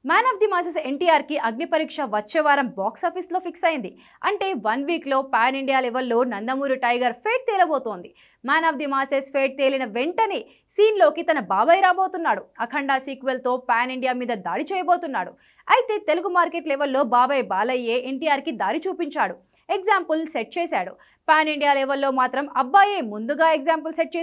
Man of the masses ఎన్టీఆర్కి అగ్ని పరీక్ష వచ్చే వారం బాక్స్ ఆఫీస్లో ఫిక్స్ అయింది. అంటే 1 వీక్లో పాన్ ఇండియా లెవెల్లో నందమూరి టైగర్ ఫేట్ తేలబోతోంది. Man of the masses fate తేలిన వెంటనే సీన్లోకి తన బాబాయ్ రాబోతున్నాడు. అఖండ సీక్వెల్తో పాన్ ఇండియా మీద దాడి చేయబోతున్నాడు. అయితే తెలుగు మార్కెట్ లెవెల్లో బాబాయ్ బాలయ్యే ఎన్టీఆర్కి దారి చూపించాడు, ఎగ్జాంపుల్ సెట్ చేశాడు. పాన్ ఇండియా లెవెల్లో మాత్రం అబ్బాయే ముందుగా ఎగ్జాంపుల్ సెట్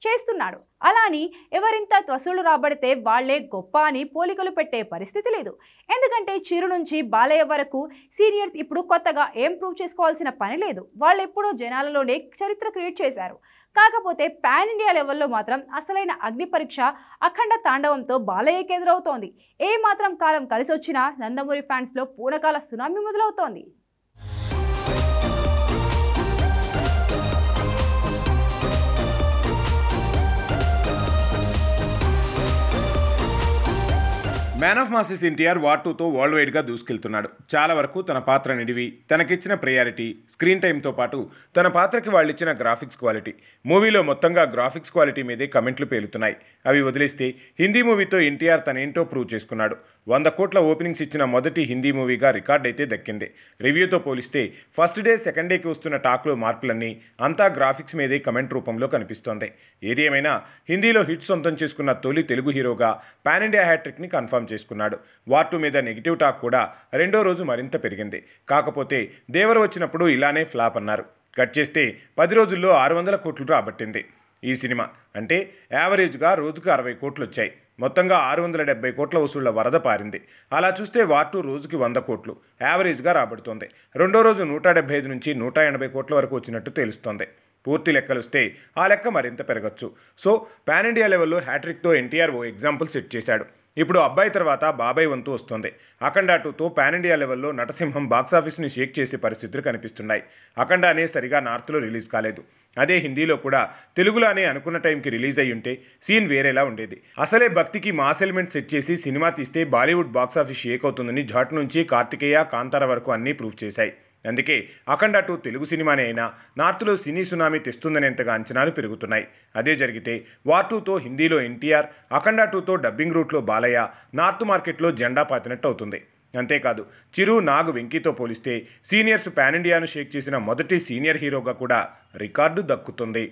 చేస్తున్నాడు. అలాని ఎవరింత వసూలు రాబడితే వాళ్లే గొప్ప అని పోలికలు పెట్టే పరిస్థితి లేదు. ఎందుకంటే చిరు నుంచి బాలయ్య వరకు సీనియర్స్ ఇప్పుడు కొత్తగా ఏం ప్రూవ్ చేసుకోవాల్సిన పని లేదు. వాళ్ళు ఎప్పుడూ జనాలలోనే చరిత్ర క్రియేట్ చేశారు. కాకపోతే పాన్ ఇండియా లెవెల్లో మాత్రం అసలైన అగ్ని పరీక్ష అఖండ తాండవంతో బాలయ్యకి ఎదురవుతోంది. ఏ మాత్రం కాలం కలిసి వచ్చినా నందమూరి ఫ్యాన్స్లో పూనకాల సునామీ మొదలవుతోంది. Man of masses NTR war 2తో వరల్డ్ వైడ్గా దూసుకెళ్తున్నాడు. చాలా వరకు తన పాత్ర నిడివి, తనకిచ్చిన ప్రయారిటీ, స్క్రీన్ టైంతో పాటు తన పాత్రకి వాళ్ళు ఇచ్చిన గ్రాఫిక్స్ క్వాలిటీ, మూవీలో మొత్తంగా గ్రాఫిక్స్ క్వాలిటీ మీదే కమెంట్లు పేలుతున్నాయి. అవి వదిలేస్తే హిందీ మూవీతో ఎన్టీఆర్ తనేంటో ప్రూవ్ చేసుకున్నాడు. 100 కోట్ల ఓపెనింగ్స్ ఇచ్చిన మొదటి హిందీ మూవీగా రికార్డ్ అయితే దక్కింది. రివ్యూతో పోలిస్తే ఫస్ట్ డే సెకండ్ డేకి వస్తున్న టాక్లో మార్పులన్నీ అంతా గ్రాఫిక్స్ మీదే కమెంట్ రూపంలో కనిపిస్తోంది. ఏది ఏమైనా హిందీలో హిట్ సొంతం చేసుకున్న తొలి తెలుగు హీరోగా పాన్ ఇండియా హ్యాట్రిక్ని కన్ఫర్మ్ చేసుకున్నాడు. వార్ 2 మీద నెగిటివ్ టాక్ కూడా రెండో రోజు మరింత పెరిగింది. కాకపోతే దేవర్ వచ్చినప్పుడు ఇలానే ఫ్లాప్ అన్నారు. కట్ చేస్తే 10 రోజుల్లో 600 కోట్లు రాబట్టింది ఈ సినిమా. అంటే యావరేజ్గా రోజుకు 60 కోట్లు వచ్చాయి. మొత్తంగా 670 కోట్ల వసూళ్ల వరద పారింది. అలా చూస్తే వార్ 2 రోజుకి 100 కోట్లు యావరేజ్గా రాబడుతోంది. రెండో రోజు 175 నుంచి 180 కోట్ల వరకు వచ్చినట్టు తెలుస్తోంది. పూర్తి లెక్కలు వస్తే ఆ లెక్క మరింత పెరగచ్చు. సో పాన్ ఇండియా లెవెల్లో హ్యాట్రిక్తో ఎన్టీఆర్ ఓ ఎగ్జాంపుల్ సెట్ చేశాడు. ఇప్పుడు అబ్బాయి తర్వాత బాబాయ్ వంతు వస్తుంది. అఖండ 2తో పాన్ ఇండియా లెవెల్లో నటసింహం బాక్సాఫీస్ని షేక్ చేసే పరిస్థితులు కనిపిస్తున్నాయి. అఖండానే సరిగా నార్త్లో రిలీజ్ కాలేదు. అదే హిందీలో కూడా తెలుగులోనే అనుకున్న టైంకి రిలీజ్ అయ్యి ఉంటే సీన్ వేరేలా ఉండేది. అసలే భక్తికి మాస్ ఎలిమెంట్ సెట్ చేసి సినిమా తీస్తే బాలీవుడ్ బాక్సాఫీస్ షేక్ అవుతుందని ఘాట్ నుంచి కార్తికేయ, కాంతార వరకు అన్నీ ప్రూవ్ చేశాయి. అందుకే అఖండ 2 తెలుగు సినిమానే అయినా నార్త్లో సినీ సునామీ తెస్తుందనేంతగా అంచనాలు పెరుగుతున్నాయి. అదే జరిగితే వార్ 2తో హిందీలో ఎన్టీఆర్, అఖండ 2తో డబ్బింగ్ రూట్లో బాలయ్య నార్త్ మార్కెట్లో జెండా పాతినట్టు అవుతుంది. అంతేకాదు చిరు, నాగ్, వెంకీతో పోలిస్తే సీనియర్స్ పాన్ ఇండియాను షేక్ చేసిన మొదటి సీనియర్ హీరోగా కూడా రికార్డు దక్కుతుంది.